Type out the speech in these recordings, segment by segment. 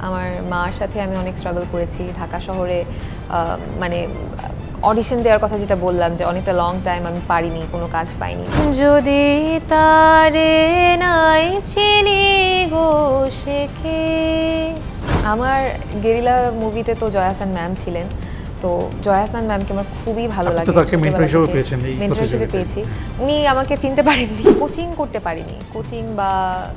আমার মার সাথে আমি অনেক স্ট্রাগল করেছি ঢাকা শহরে। মানে অডিশন দেওয়ার কথা যেটা বললাম যে অনেকটা লং টাইম আমি পারিনি, কোনো কাজ পাইনি। যদি তারে নাই চিনি গো শেখে। আমার গেরিলা মুভিতে তো জয়া আহসান ম্যাম ছিলেন, তো জয়া আহসান ম্যামকে আমার খুবই ভালো লাগে। মেন্টর হিসেবে পেয়েছি। উনি আমাকে চিনতে পারেননি, কোচিং করতে পারিনি। কোচিং বা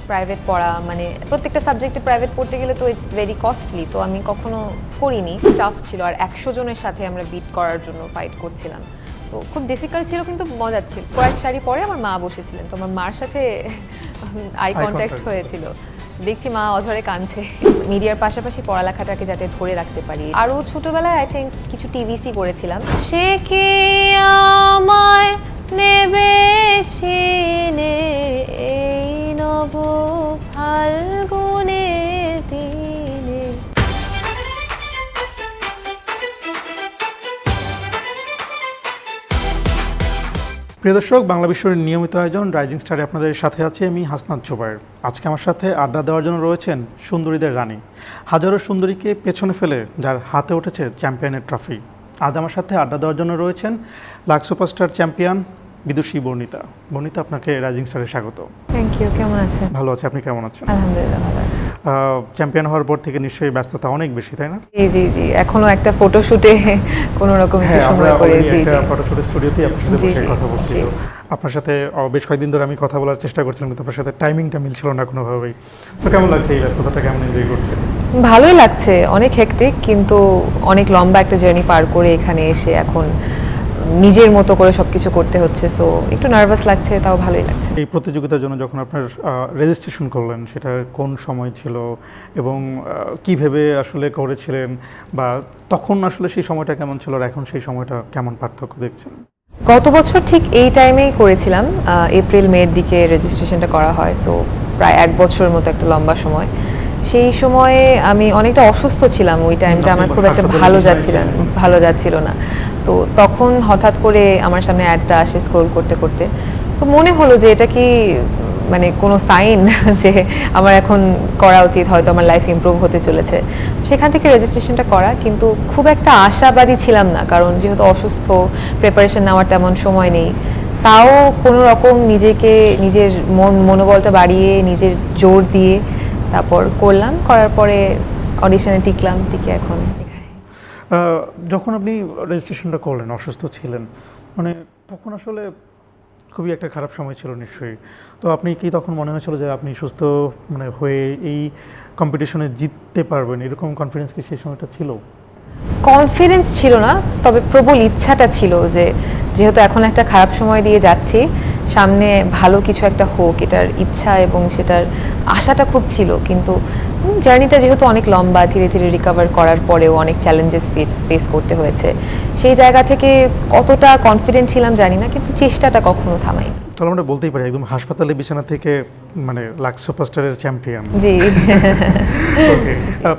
প্রাইভেট পড়া, মানে প্রত্যেকটা সাবজেক্টে প্রাইভেট পড়তে গেলে তো ইটস ভেরি কস্টলি, তো আমি কখনো করিনি। টাফ ছিল, আর 100 জনের সাথে আমরা বিট করার জন্য ফাইট করছিলাম, তো খুব ডিফিকাল্ট ছিল কিন্তু মজার ছিল। কয়েক সারি পরে আমার মা বসেছিলেন, তো আমার মার সাথে আই কন্ট্যাক্ট হয়েছিল। দেখছি মা অঝরে কাঁদছে। মিডিয়ার পাশাপাশি পড়ালেখাটাকে যাতে ধরে রাখতে পারি। আরও ছোটবেলায় আই থিঙ্ক কিছু টিভিসি করেছিলাম। সে কি আমায় নেবে চিনে এই নব ফাল্গুনের দিনে। প্রিয় দর্শক, বাংলা বিশ্বের নিয়মিত আয়োজন রাইজিং স্টারে আপনাদের সাথে আছে আমি হাসনাত জুবায়ের। আজকে আমার সাথে আড্ডা দেওয়ার জন্য রয়েছেন সুন্দরীদের রানী, হাজারো সুন্দরীকে পেছনে ফেলে যার হাতে উঠেছে চ্যাম্পিয়নের ট্রফি। আজ আমার সাথে আড্ডা দেওয়ার জন্য রয়েছেন Lux superstar champion Bidushi Barnita. Barnita, আপনাকে রাইজিং স্টারে স্বাগত। Thank you. কেমন আছেন? ভালো আছে, আপনি কেমন আছেন? আলহামদুলিল্লাহ ভালো আছি। চ্যাম্পিয়ন হওয়ার পর থেকে নিশ্চয়ই ব্যস্ততা অনেক বেশি, তাই না? জি জি জি, এখনো একটা ফটোশুটে কোনো রকম একটু সময় করে। জি জি, ফটোশুটের স্টুডিওতেই আপনার সাথে বসে কথা বলছি। তো আপনার সাথে বেশ কয়েকদিন ধরে আমি কথা বলার চেষ্টা করছিলাম, কিন্তু আপনার সাথে টাইমিংটা মিলছিল না কোনোভাবেই। তো কেমন লাগছে এই ব্যস্ততাটা, কেমন এনজয় করছেন? ভালোই লাগছে, অনেক হেক্টিক, কিন্তু অনেক লম্বা একটা জার্নি পার করে এখানে এসে এখন নিজের মতো করে সবকিছু করতে হচ্ছে, সো একটু নার্ভাস লাগছে, তাও ভালোই লাগছে। এই প্রতিযোগিতার জন্য যখন আপনার রেজিস্ট্রেশন করলেন, সেটা কোন সময় ছিল এবং কী ভেবে আসলে করেছিলেন, বা তখন আসলে সেই সময়টা কেমন ছিল আর এখন সেই সময়টা কেমন পার্থক্য দেখছেন? গত বছর ঠিক এই টাইমেই করেছিলাম, এপ্রিল মের দিকে রেজিস্ট্রেশনটা করা হয়, সো প্রায় 1 বছরের মতো একটা লম্বা সময়। সেই সময়ে আমি অনেকটা অসুস্থ ছিলাম, ওই টাইমটা আমার খুব একটা ভালো যাচ্ছিল না। তো তখন হঠাৎ করে আমার সামনে অ্যাডটা আসে স্ক্রোল করতে করতে, তো মনে হলো যে এটা কি মানে কোনো সাইন যে আমার এখন করা উচিত, হয়তো আমার লাইফ ইমপ্রুভ হতে চলেছে। সেখান থেকে রেজিস্ট্রেশনটা করা, কিন্তু খুব একটা আশাবাদী ছিলাম না, কারণ যেহেতু অসুস্থ, প্রিপারেশন নেওয়ার তেমন সময় নেই। তাও কোনো রকম নিজেকে, নিজের মনোবলটা বাড়িয়ে, নিজের জোর দিয়ে তারপর করলাম। করার পরে অডিশনে টিকলাম, টিকে এখন এখানে। যখন আপনি রেজিস্ট্রেশনটা করলেন, অসুস্থ ছিলেন, মানে তখন আসলে খুবই একটা খারাপ সময় ছিল নিশ্চয়ই। তো আপনি কি তখন মনে হয়েছিল যে আপনি সুস্থ মানে হয়ে এই কম্পিটিশনে জিততে পারবেন, এরকম কনফিডেন্স কি সেই সময়টা ছিল? কনফিডেন্স ছিল না, তবে প্রবল ইচ্ছাটা ছিল যে যেহেতু এখন একটা খারাপ সময় দিয়ে যাচ্ছি, সামনে ভালো কিছু একটা হোক, এটার ইচ্ছা এবং সেটার আশাটা খুব ছিল। কিন্তু জার্নিটা যেহেতু অনেক লম্বা, ধীরে ধীরে রিকভার করার পরেও অনেক চ্যালেঞ্জেস ফেস করতে হয়েছে। সেই জায়গা থেকে কতটা কনফিডেন্ট ছিলাম জানি না, কিন্তু চেষ্টাটা কখনো থামাইনি। তাহলে আমরা বলতেই পারি একদম হাসপাতালে বিছানা থেকে মানে লাক্স সুপারস্টারের চ্যাম্পিয়ন। জি। ওকে,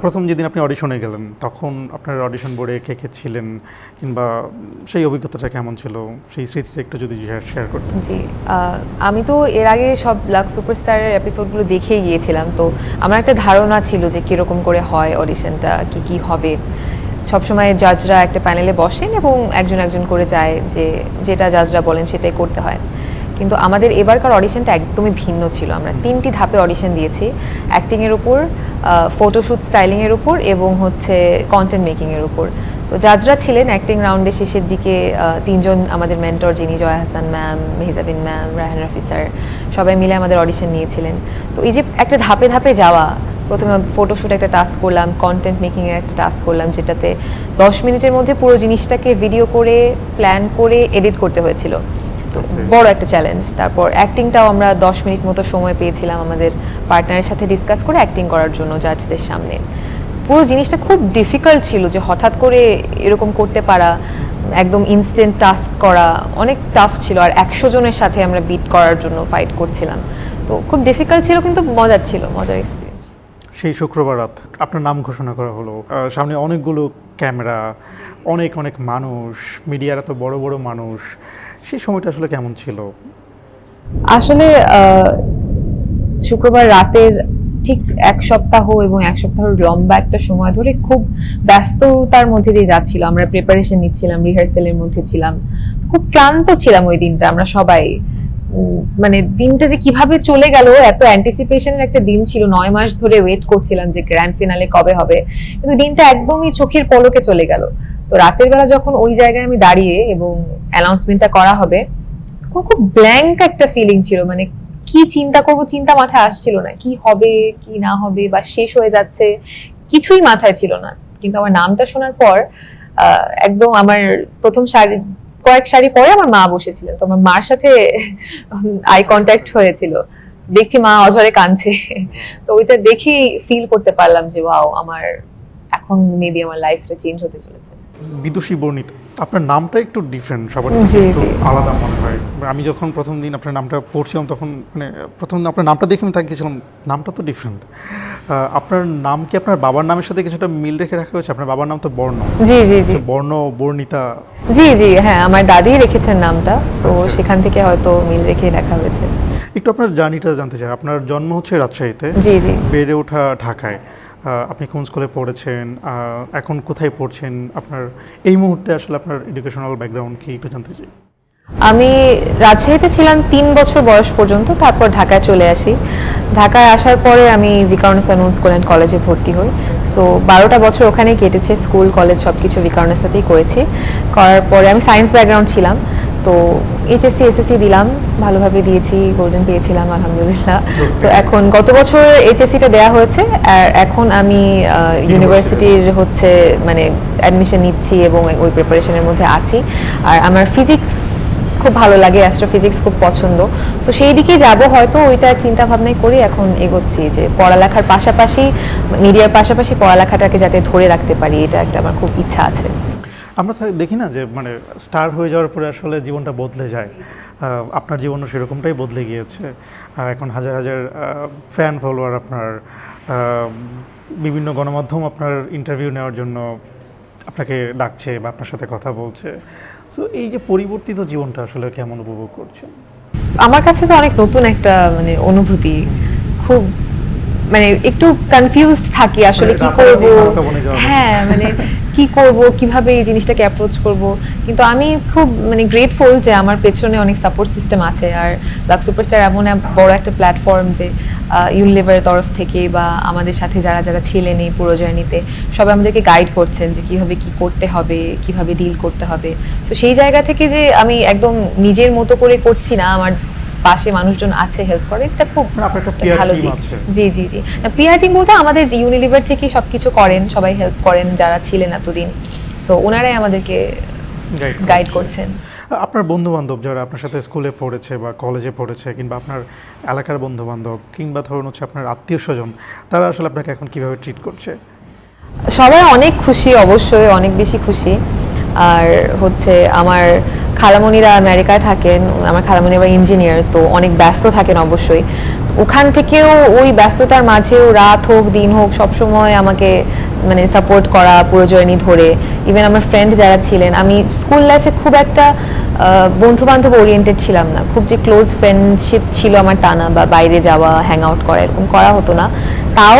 প্রথম যেদিন আপনি অডিশনে গেলেন, তখন আপনার অডিশন বোর্ডে কে কে ছিলেন, কিংবা সেই অভিজ্ঞতাটা কেমন ছিল, সেই স্মৃতিটা একটু যদি শেয়ার করতেন। জি, আমি তো এর আগে সব লাক্স সুপারস্টারের এপিসোডগুলো দেখেই গিয়েছিলাম, তো আমার একটা ধারণা ছিল যে কীরকম করে হয় অডিশনটা, কি হবে। সবসময় জাজরা একটা প্যানেলে বসেন এবং একজন একজন করে যায়, যে যেটা জাজরা বলেন সেটাই করতে হয়। কিন্তু আমাদের এবারকার অডিশনটা একদমই ভিন্ন ছিল। আমরা 3টি ধাপে অডিশন দিয়েছি, অ্যাক্টিংয়ের উপর, ফটোশ্যুট স্টাইলিংয়ের উপর এবং হচ্ছে কন্টেন্ট মেকিংয়ের উপর। তো জাজরা ছিলেন অ্যাক্টিং রাউন্ডের শেষের দিকে 3 জন আমাদের মেন্টর, যিনি Jaya Ahsan ma'am, Mehjabin ma'am, Raihan Rafi sir, সবাই মিলে আমাদের অডিশন নিয়েছিলেন। তো এই যে একটা ধাপে ধাপে যাওয়া, প্রথমে ফটোশ্যুট একটা টাস্ক করলাম, কন্টেন্ট মেকিংয়ের একটা টাস্ক করলাম, যেটাতে 10 মিনিটের মধ্যে পুরো জিনিসটাকে ভিডিও করে, প্ল্যান করে, এডিট করতে হয়েছিল। তো বড় একটা চ্যালেঞ্জ। তারপর অ্যাক্টিংটাও আমরা 10 মিনিট মতো সময় পেয়েছিলাম আমাদের পার্টনারের সাথে ডিসকাস করে অ্যাক্টিং করার জন্য জাজদের সামনে। পুরো জিনিসটা খুব ডিফিকাল্ট ছিল, যে হঠাৎ করে এরকম করতে পারা, একদম ইনস্ট্যান্ট টাস্ক করা অনেক টাফ ছিল, আর 100 জনের সাথে আমরা বিট করার জন্য ফাইট করছিলাম। তো খুব ডিফিকাল্ট ছিল, কিন্তু মজার ছিল, মজার এক্সপিরিয়েন্স। সেই শুক্রবার রাত আপনার নাম ঘোষণা করা হলো, সামনে অনেকগুলো ক্যামেরা, অনেক অনেক মানুষ, মিডিয়ার এত বড় বড় মানুষ, সেই সময়টা আসলে কেমন ছিল? আসলে শুক্রবার রাতের ঠিক 1 সপ্তাহ এবং 1 সপ্তাহের লম্বা একটা সময় ধরে খুব ব্যস্ততার মধ্যে দিয়ে যাচ্ছিল। আমরা প্রিপারেশন নিচ্ছিলাম, রিহার্সালের মধ্যে ছিলাম, খুব ক্লান্ত ছিলাম ওই দিনটা আমরা সবাই। মানে দিনটা যে কিভাবে চলে গেল, এত অ্যান্টিসিপেশনের একটা দিন ছিল, 9 মাস ধরে ওয়েট করছিলাম যে গ্র্যান্ড ফিনালে কবে হবে, কিন্তু দিনটা একদমই চোখের পলকে চলে গেল। তো রাতের বেলা যখন ওই জায়গায় আমি দাঁড়িয়ে এবং অ্যানাউন্সমেন্টটা করা হবে, খুব ব্ল্যাঙ্ক একটা ফিলিং ছিল। মানে কি চিন্তা করব, চিন্তা মাথায় আসছিল না, কি হবে কি না হবে বা শেষ হয়ে যাচ্ছে, কিছুই মাথায় ছিল না। কিন্তু আমার নামটা শোনার পর একদম আমার প্রথম কয়েক সারি পরে আমার মা বসেছিলেন, তো আমার মার সাথে আই কন্ট্যাক্ট হয়েছিল, দেখছি মা অঝরে কাঁদছে। তো ওইটা দেখেই ফিল করতে পারলাম যে ওয়াও, আমার এখন মেবি আমার লাইফটা চেঞ্জ হতে চলেছে। বিদুষী বর্ণিতা, আপনার নামটা একটু ডিফারেন্ট, সবার জি, একটু জি। আলাদা মনে হয়। আমি যখন প্রথম দিন আপনার নামটা পড়ছিলাম তখন মানে প্রথম আপনার নামটা দেখে আমি তাকিয়েছিলাম, নামটা তো ডিফারেন্ট। আপনার নাম কি আপনার বাবার নামের সাথে কিছুটা মিল রেখে রাখা হয়েছে? আপনার বাবার নাম তো বর্ণ। জি জি জি। বর্ণ বর্ণিতা। জি জি, হ্যাঁ, আমার দাদি রেখেছেন নামটা, তো সেখান থেকে হয়তো মিল রেখে রাখা হয়েছে। একটু আপনার জার্নিটা জানতে চাই। আপনার জন্ম হচ্ছে রাজশাহীতে, জি জি। বেড়ে ওঠা ঢাকায়। আপনি কোন স্কুলে পড়েছেন, এখন কোথায় পড়ছেন, আপনার এই মুহূর্তে আসলে আপনার এডুকেশনাল ব্যাকগ্রাউন্ড কি একটু জানতে চাই। আমি রাজশাহীতে ছিলাম 3 বছর বয়স পর্যন্ত, তারপর ঢাকায় চলে আসি। ঢাকায় আসার পরে আমি ভিকারুননিসা নুন স্কুল অ্যান্ড কলেজে ভর্তি হই। সো 12টা বছর ওখানেই কেটেছে, স্কুল কলেজ সব কিছু ভিকারুননিসাতেই করেছি। করার পরে আমি সায়েন্স ব্যাকগ্রাউন্ড ছিলাম, তো এইচএসসি এসএসসি দিলাম, ভালোভাবে দিয়েছি, গোল্ডেন পেয়েছিলাম আলহামদুলিল্লাহ। তো এখন গত বছর এইচএসসিটা দেওয়া হয়েছে, আর এখন আমি ইউনিভার্সিটির হচ্ছে মানে অ্যাডমিশন নিচ্ছি এবং ওই প্রিপারেশনের মধ্যে আছি। আর আমার ফিজিক্স খুব ভালো লাগে, অ্যাস্ট্রোফিজিক্স খুব পছন্দ, তো সেই দিকে যাব হয়তো, ওইটা চিন্তা ভাবনাই করে এখন এগোচ্ছি যে পড়ালেখার পাশাপাশি, মিডিয়ার পাশাপাশি পড়ালেখাটাকে যাতে ধরে রাখতে পারি, এটা একটা আমার খুব ইচ্ছা আছে। আমরা দেখি না যে মানে স্টার হয়ে যাওয়ার পরে আসলে জীবনটা বদলে যায়। আপনার জীবনও সেরকমটাই বদলে গিয়েছে। এখন হাজার হাজার ফ্যান ফলোয়ার আপনার, বিভিন্ন গণমাধ্যম আপনার ইন্টারভিউ নেওয়ার জন্য আপনাকে ডাকছে বা আপনার সাথে কথা বলছে। সো এই যে পরিবর্তিত জীবনটা আসলে কেমন উপভোগ করছেন? আমার কাছে তো অনেক নতুন একটা মানে অনুভূতি, খুব মানে একটু কনফিউজড থাকি আসলে কি করব। হ্যাঁ, মানে কি করব, কিভাবে এই জিনিসটাকে অ্যাপ্রোচ করব। কিন্তু আমি খুব মানে গ্রেটফুল যে আমার পেছনে অনেক সাপোর্ট সিস্টেম আছে, আর লাক্স সুপারস্টার এমন বড় একটা প্ল্যাটফর্ম যে ইউনিলিভারের তরফ থেকে বা আমাদের সাথে যারা যারা ছিলেন এই পুরো জার্নিতে, সবাই আমাদেরকে গাইড করছেন যে কিভাবে কি করতে হবে, কিভাবে ডিল করতে হবে। তো সেই জায়গা থেকে যে আমি একদম নিজের মতো করে করছি না, আমার পাশে মানুষজন আছে হেল্প করে, এটা খুব ভালো দিক। জি জি জি, পিআর টিম বলতে আমাদের ইউনিলিভার থেকে সবকিছু করেন, সবাই হেল্প করেন যারা ছিলেন এতদিন, সো ওনারাই আমাদেরকে গাইড করছেন। আপনার বন্ধু বান্ধব যারা আপনার সাথে স্কুলে পড়েছে বা কলেজে পড়েছে, কিংবা আপনার এলাকার বন্ধু বান্ধব, কিংবা ধরুন হচ্ছে আপনার আত্মীয় স্বজন, তারা আসলে আপনাকে এখন কিভাবে ট্রিট করছে? সবাই অনেক খুশি, অবশ্যই অনেক বেশি খুশি। আর হচ্ছে আমার খালামণিরা আমেরিকায় থাকেন, আমার খালামণি আবার ইঞ্জিনিয়ার, তো অনেক ব্যস্ত থাকেন অবশ্যই। ওখান থেকেও ওই ব্যস্ততার মাঝেও রাত হোক দিন হোক সবসময় আমাকে মানে সাপোর্ট করা পুরো জার্নি ধরে। ইভেন আমার ফ্রেন্ড যারা ছিলেন, আমি স্কুল লাইফে খুব একটা বন্ধু বান্ধব ওরিয়েন্টেড ছিলাম না, খুব যে ক্লোজ ফ্রেন্ডশিপ ছিল আমার তা না, বা বাইরে যাওয়া হ্যাং আউট করা এরকম করা হতো না। তাও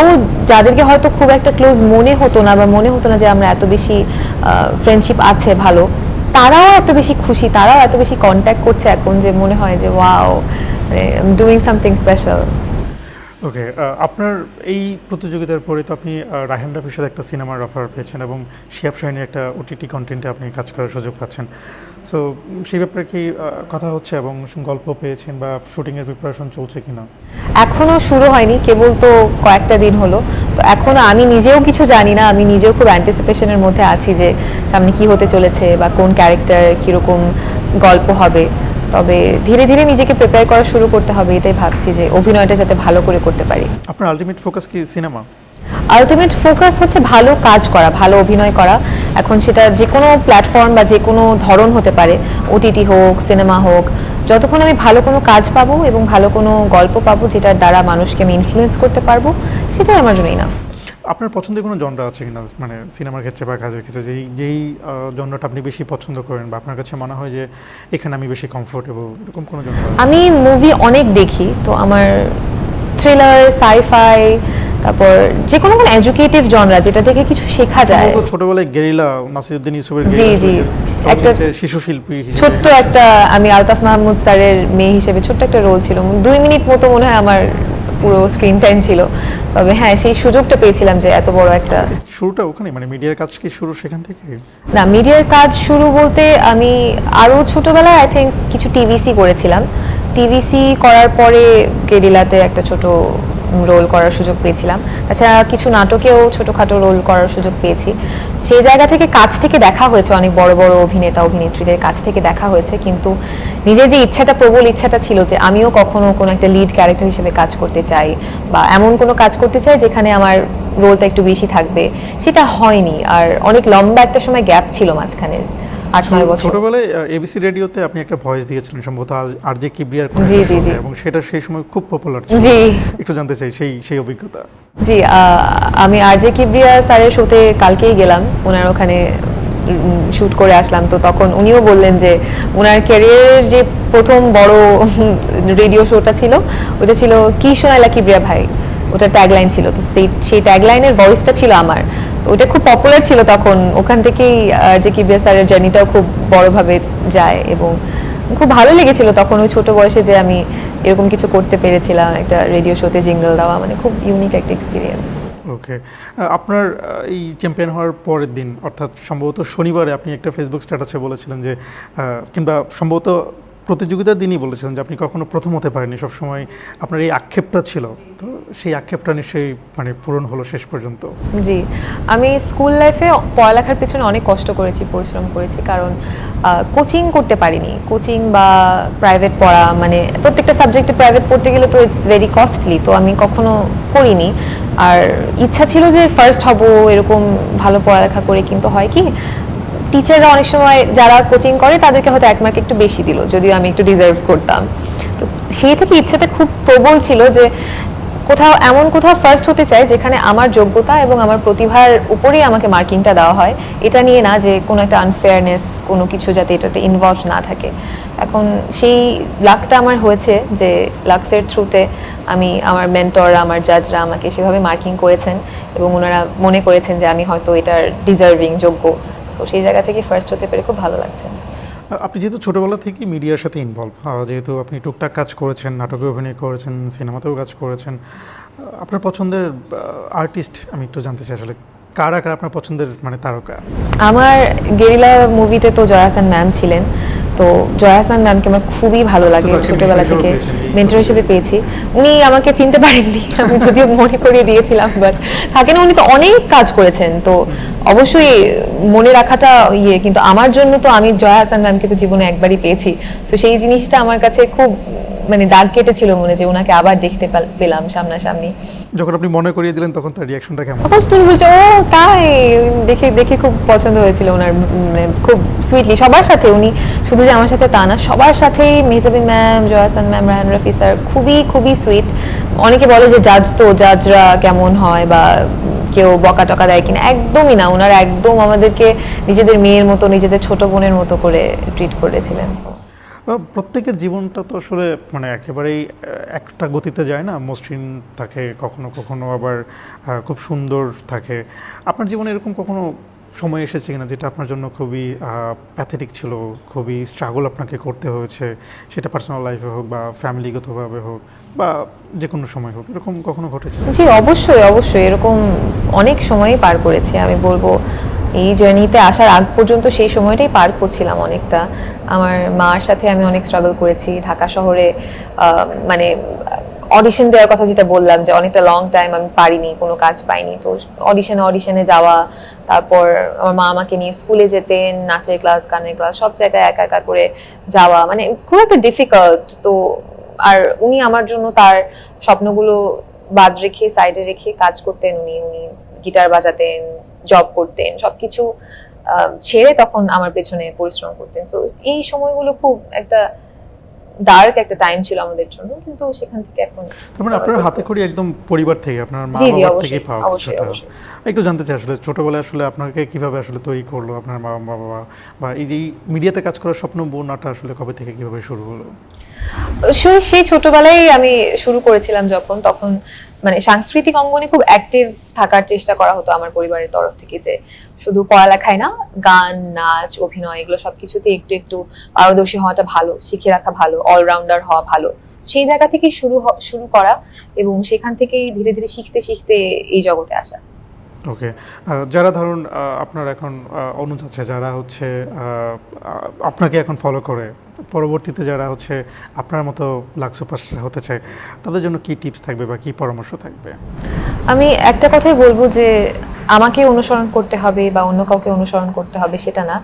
যাদেরকে হয়তো খুব একটা ক্লোজ মনে হতো না, বা মনে হতো না যে আমরা এত বেশি ফ্রেন্ডশিপ আছে ভালো, তারাও এত বেশি খুশি, তারাও এত বেশি কন্ট্যাক্ট করছে এখন, যে মনে হয় যে ওয়াও, ডুইং সামথিং স্পেশাল। ওকে, আপনার এই প্রতিযোগিতার পরে তো আপনি রায়হান রাফির সাথে একটা সিনেমার অফার পেয়েছেন এবং শিহাব শাহিনের একটা ওটিটি কন্টেন্টে আপনি কাজ করার সুযোগ পাচ্ছেন। সো সেই ব্যাপারে কি কথা হচ্ছে এবং গল্প পেয়েছেন বা শুটিংয়ের প্রিপারেশন চলছে কিনা? এখনো শুরু হয়নি, কেবল তো কয়েকটা দিন হলো, তো এখনো আমি নিজেও কিছু জানি না। আমি নিজেও খুব অ্যান্টিসিপেশনের মধ্যে আছি যে সামনে কি হতে চলেছে বা কোন ক্যারেক্টার কীরকম গল্প হবে। তবে ধীরে ধীরে নিজেকে প্রিপেয়ার করা শুরু করতে হবে, এটাই ভাবছি যে অভিনয়টা যাতে ভালো করে করতে পারি। আপনার আলটিমেট ফোকাস কি সিনেমা? আলটিমেট ফোকাস হচ্ছে ভালো কাজ করা, ভালো অভিনয় করা। এখন সেটা যে কোনো প্ল্যাটফর্ম বা যে কোনো ধরন হতে পারে, ওটিটি হোক, সিনেমা হোক, যতক্ষণ আমি ভালো কোনো কাজ পাবো এবং ভালো কোনো গল্প পাবো যেটার দ্বারা মানুষকে আমি ইনফ্লুয়েন্স করতে পারবো, সেটাই আমার জন্য ইনাফ। আপনার পছন্দের কোনো জনরা আছে কিনা, মানে সিনেমার ক্ষেত্রে বা কাজের ক্ষেত্রে, যেই জনরাটা আপনি বেশি পছন্দ করেন বা আপনার কাছে মনে হয় যে এখানে আমি বেশি কমফোর্টেবল, এরকম কোনো জনরা? আমি মুভি অনেক দেখি, তো আমার থ্রিলার, সাইফাই, তারপর যে কোনো এডুকেটিভ জনরা যেটা থেকে কিছু শেখা যায়। সম্ভবত ছোটবেলায় গেরিলা, নাসিরউদ্দিন ইউসুফের জি গেরিলা জি, একটা শিশু শিল্পী হিসেবে ছোট্ট একটা, আমি আলতাফ মাহমুদ স্যারের মেয়ে হিসেবে ছোট্ট একটা রোল ছিল, 2 মিনিট মতো মনে হয় আমার পুরো স্ক্রিন টাইম ছিল। তবে হ্যাঁ, সেই সুযোগটা পেয়েছিলাম যে এত বড় একটা। শুরুটা ওখানে, মানে মিডিয়ার কাজ কি শুরু সেখান থেকে? না, মিডিয়ার কাজ শুরু বলতে আমি আরও ছোটবেলায় আই থিঙ্ক কিছু টিভিসি করেছিলাম। টিভিসি করার পরে গেরিলাতে একটা ছোট রোল করার সুযোগ পেয়েছিলাম। তাছাড়া কিছু নাটকেও ছোটোখাটো রোল করার সুযোগ পেয়েছি। সেই জায়গা থেকে কাছ থেকে দেখা হয়েছে, অনেক বড় বড় অভিনেতা অভিনেত্রীদের কাছ থেকে দেখা হয়েছে, কিন্তু নিজের যে ইচ্ছাটা, প্রবল ইচ্ছাটা ছিল যে আমিও কখনো কোনো একটা লিড ক্যারেক্টার হিসেবে কাজ করতে চাই বা এমন কোনো কাজ করতে চাই যেখানে আমার রোলটা একটু বেশি থাকবে, সেটা হয়নি। আর অনেক লম্বা একটা সময় গ্যাপ ছিল মাঝখানে, 8-9 বছর। ছোটবেলায় এবিসি রেডিওতে আপনি একটা ভয়েস দিয়েছিলেন সম্ভবত আরজে কিবরিয়ার, জি জি জি, এবং সেটা সেই সময় খুব পপুলার ছিল। জি, একটু জানতে চাই সেই অভিজ্ঞতা। জি, আমি আরজে কিবরিয়া স্যারের শোতে কালকেই গেলাম, ওনার ওখানে শুট করে আসলাম। তো তখন উনিও বললেন যে ওনার ক্যারিয়ারের যে প্রথম বড় রেডিও শোটা ছিল, ওটা ছিল কি শোনাইলা কিবরিয়া ভাই, ওটা ট্যাগলাইন ছিল। তো সেই ট্যাগলাইনের ভয়েসটা ছিল আমার, তো ওটা খুব পপুলার ছিল তখন। ওখান থেকেই যে কিবরিয়া স্যারের জার্নিটাও খুব বড়ভাবে যায় এবং খুব ভালো লেগেছিল তখন ওই ছোট বয়সে যে আমি এরকম কিছু করতে পেরেছিলাম, একটা রেডিও শোতে জিঙ্গল দেওয়া, মানে খুব ইউনিক একটা এক্সপিরিয়েন্স। ওকে, আপনার এই চ্যাম্পিয়ন হওয়ার পরের দিন, অর্থাৎ সম্ভবত শনিবারে, আপনি একটা ফেসবুক স্ট্যাটাসে বলেছিলেন যে, কিংবা সম্ভবত প্রতিযোগিতার দিনই বলেছিলেন যে আপনি কখনো প্রথম হতে পারেননি, সবসময় আপনার এই আক্ষেপটা ছিল। তো সেই আক্ষেপটা নিশ্চয়ই মানে পূরণ হলো শেষ পর্যন্ত। জি, আমি স্কুল লাইফে পড়ালেখার পেছনে অনেক কষ্ট করেছি, পরিশ্রম করেছি, কারণ কোচিং করতে পারিনি। কোচিং বা প্রাইভেট পড়া, মানে প্রত্যেকটা সাবজেক্টে প্রাইভেট পড়তে গেলে তো ইটস ভেরি কস্টলি, তো আমি কখনো করিনি। আর ইচ্ছা ছিল যে ফার্স্ট হব এরকম ভালো পড়ালেখা করে, কিন্তু হয় কি, টিচাররা অনেক সময় যারা কোচিং করে তাদেরকে হয়তো 1 মার্ক একটু বেশি দিল, যদিও আমি একটু ডিজার্ভ করতাম। তো সেই থেকে ইচ্ছাটা খুব প্রবল ছিল যে কোথাও ফার্স্ট হতে চাই যেখানে আমার যোগ্যতা এবং আমার প্রতিভার উপরেই আমাকে মার্কিংটা দেওয়া হয়, এটা নিয়ে না যে কোনো একটা আনফেয়ারনেস কোনো কিছু যাতে এটাতে ইনভলভ না থাকে। এখন সেই লাকটা আমার হয়েছে যে লাক্সের থ্রুতে আমি, আমার মেন্টর, আমার জাজরা আমাকে সেভাবে মার্কিং করেছেন এবং ওনারা মনে করেছেন যে আমি হয়তো এটার ডিজার্ভিং, যোগ্য। তো সেই জায়গা থেকে ফার্স্ট হতে পেরে খুব ভালো লাগছে। আপনি যেহেতু ছোটোবেলা থেকেই মিডিয়ার সাথে ইনভলভ, যেহেতু আপনি টুকটাক কাজ করেছেন, নাটকে অভিনয় করেছেন, সিনেমাতেও কাজ করেছেন, আপনার পছন্দের আর্টিস্ট আমি একটু জানতে চাই আসলে কারা কারা আপনার পছন্দের মানে তারকা? আমার গেরিলা মুভিতে তো জয়া আহসান ম্যাম ছিলেন, তো জয়া আহসান ম্যামকে আমার খুবই ভালো লাগে, ছোটবেলা থেকে মেন্টর হিসেবে পেয়েছি। উনি আমাকে চিনতে পারেননি, আমি যদিও মনে করিয়ে দিয়েছিলাম, বাট থাকে না, উনি তো অনেক কাজ করেছেন, তো অবশ্যই মনে রাখাটা কিন্তু আমার জন্য তো, আমি জয়া আহসান ম্যামকে তো জীবনে একবারই পেয়েছি, তো সেই জিনিসটা আমার কাছে খুব মানে দাগ কেটেছিল মনে, যে ওনাকে আবার দেখতে পেলাম সামনাসামনি। যখন আপনি মনে করিয়ে দিলেন তখন তার রিয়াকশনটা কেমন? তুমি বলছো ও তাই, দেখে দেখে খুব পছন্দ হয়েছিল ওনার, মানে খুব সুইটলি সবার সাথে, উনি শুধু যে আমার সাথে তা না, সবার সাথেই Mehjabin ma'am, Jaya Ahsan ma'am, Raihan Rafi sir খুবই খুবই সুইট। অনেকে বলে যে জাজরা কেমন হয় বা কেউ বকা টকা দেয় কিনা, একদমই না, ওনারা একদম আমাদেরকে নিজেদের মেয়ের মতো, নিজেদের ছোট বোনের মতো করে ট্রিট করেছিলেন। প্রত্যেকের জীবনটা তো আসলে মানে একেবারেই একটা গতিতে যায় না, মসৃণ থাকে, কখনো কখনো আবার খুব সুন্দর থাকে। আপনার জীবনে এরকম কখনো সময় এসেছে কিনা যেটা আপনার জন্য খুবই প্যাথেটিক ছিল, খুবই স্ট্রাগল আপনাকে করতে হয়েছে, সেটা পার্সোনাল লাইফে হোক বা ফ্যামিলিগতভাবে হোক বা যে কোনো সময় হোক, এরকম কখনো ঘটেছে? জি, অবশ্যই অবশ্যই, এরকম অনেক সময়ই পার করেছি। আমি বলবো এই জার্নিতে আসার আগ পর্যন্ত সেই সময়টাই পার করছিলাম অনেকটা। আমার মার সাথে আমি অনেক স্ট্রাগল করেছি ঢাকা শহরে, মানে অডিশন দেওয়ার কথা যেটা বললাম, যে অনেকটা লং টাইম আমি পারিনি, কোনো কাজ পাইনি, তো অডিশনে যাওয়া, তারপর আমার মা আমাকে নিয়ে স্কুলে যেতেন, নাচের ক্লাস, গানের ক্লাস, সব জায়গায় একা একা করে যাওয়া, মানে খুব একটা ডিফিকাল্ট। তো আর উনি আমার জন্য তার স্বপ্নগুলো বাদ রেখে, সাইডে রেখে কাজ করতেন, উনি গিটার বাজাতেন, জব করতেন, সবকিছু ছেড়ে তখন আমার পেছনে পরিশ্রম করতেন। সো এই সময়গুলো খুব একটা ডার্ক একটা টাইম ছিল আমাদের জন্য, কিন্তু সেখান থেকে এখন তার মানে আপনার হাতে খড়ি একদম পরিবার থেকে, আপনার মা বাবার থেকে পাওয়া কিছুটা। একটু জানতে চাই আসলে ছোটবেলায় আসলে আপনাকে কিভাবে আসলে তৈরি করলো আপনার মা বাবা, বা এই যে মিডিয়াতে কাজ করার স্বপ্ন বোনাটা আসলে কবে থেকে কিভাবে শুরু হলো? সেই ছোটবেলায় আমি শুরু করেছিলাম যখন, তখন মানে সাংস্কৃতিক অঙ্গনে খুব অ্যাক্টিভ থাকার চেষ্টা করা হতো আমার পরিবারের তরফ থেকে, যে শুধু পড়ালেখায় না, গান, নাচ, অভিনয় এগুলো সবকিছুতে একটু একটু পারদর্শী হওয়াটা ভালো, শিখে রাখা ভালো, অলরাউন্ডার হওয়া ভালো। সেই জায়গা থেকেই শুরু করা, এবং সেখান থেকেই ধীরে ধীরে শিখতে শিখতে এই জগতে আসা। ওকে, যারা ধরুন আপনার এখন অনুজ আছে, যারা হচ্ছে আপনাকে এখন ফলো করে, পরবর্তীতে যারা হচ্ছে আপনার মতো লাক্স সুপারস্টার হতে চায়, তাদের জন্য কি টিপস থাকবে বা কি পরামর্শ থাকবে? আমি একটা কথাই বলবো যে আমাকে অনুসরণ করতে হবে বা অন্য কাউকে অনুসরণ করতে হবে সেটা না,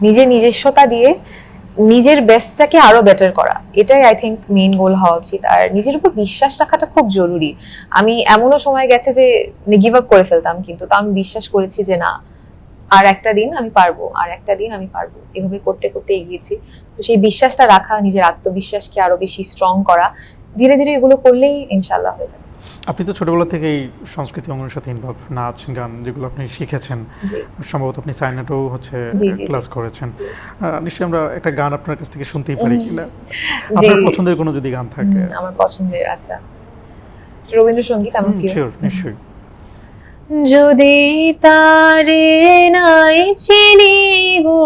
নিজের নিজস্বতা দিয়ে নিজের বেস্টটাকে আরো বেটার করা, এটাই আই থিঙ্ক মেইন গোল হওয়া উচিত। আর নিজের উপর বিশ্বাস রাখাটা খুব জরুরি। আমি এমনও সময় গেছে যে গিভ আপ করে ফেলতাম, কিন্তু তা আমি বিশ্বাস করেছি যে না, আর একটা দিন আমি পারবো, আর একটা দিন আমি পারবো, এভাবে করতে করতে এগিয়েছি। তো সেই বিশ্বাসটা রাখা, নিজের আত্মবিশ্বাসকে আরো বেশি স্ট্রং করা, ধীরে ধীরে এগুলো করলেই ইনশাআল্লাহ হয়ে যাবে। আপনি তো ছোটবেলা থেকেই সংস্কৃতি অঙ্গনের সাথে ইনভলভ, নাচ গান যেগুলো আপনি শিখেছেন, সম্ভবত আপনি সাইনাটেও হচ্ছে ক্লাস করেছেন। নিশ্চয়ই আমরা একটা গান আপনার কাছ থেকে শুনতেই পারি কিনা, আপনার পছন্দের কোনো যদি গান থাকে? আমার পছন্দের, আচ্ছা, রবীন্দ্রসঙ্গীত আমার প্রিয়। শিওর, নিশ্চয়ই। যদি তারে নাই চিনি গো,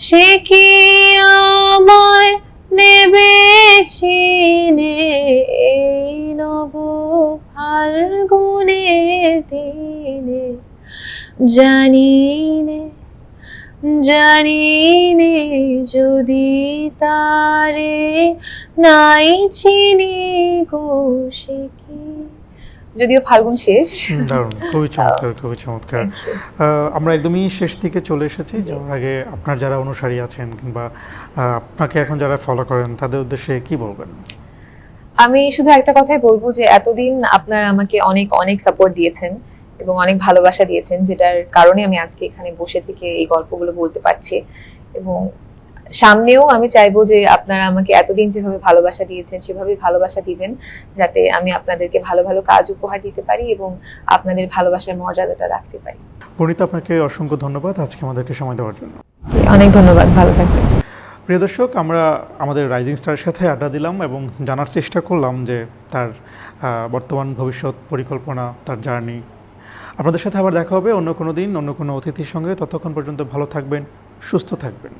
সে কি আমায় নেবে চিনে, এই নব ফাল্গুনের দিনে, জানিনে যদি তারে নাই চিনি গো, সে কি। যদিও ফাল্গুন শেষ। দারুণ, খুবই চমৎকার, খুবই চমৎকার। আমরা একদমই শেষ দিকে চলে এসেছি। যাওয়ার আগে আপনার যারা অনুসারী আছেন কিংবা আপনাকে এখন যারা ফলো করেন, তাদের উদ্দেশ্যে কি বলবেন? আমি শুধু একটা কথাই বলবো যে এতদিন আপনারা আমাকে অনেক অনেক সাপোর্ট দিয়েছেন এবং অনেক ভালোবাসা দিয়েছেন, যেটার কারণে আমি আজকে এখানে বসে থেকে এই গল্পগুলো বলতে পারছি। এবং সামনেও আমি চাইবো যে আপনারা আমাকে এতদিন যেভাবে ভালোবাসা দিয়েছেন সেভাবেই ভালোবাসা দিবেন, যাতে আমি আপনাদেরকে ভালো ভালো কাজ উপহার দিতে পারি এবং আপনাদের ভালোবাসার মর্যাদাটা রাখতে পারি। পরিণীতা, আপনাকে অসংখ্য ধন্যবাদ আজকে আমাদেরকে সময় দেওয়ার জন্য। অনেক ধন্যবাদ, ভালো থাকবেন। প্রিয় দর্শক, আমরা আমাদের রাইজিং স্টারের সাথে আড্ডা দিলাম এবং জানার চেষ্টা করলাম যে তার বর্তমান ভবিষ্যৎ পরিকল্পনা, তার জার্নি। আপনাদের সাথে আবার দেখা হবে অন্য কোনো দিন, অন্য কোনো অতিথির সঙ্গে। ততক্ষণ পর্যন্ত ভালো থাকবেন, সুস্থ থাকবেন।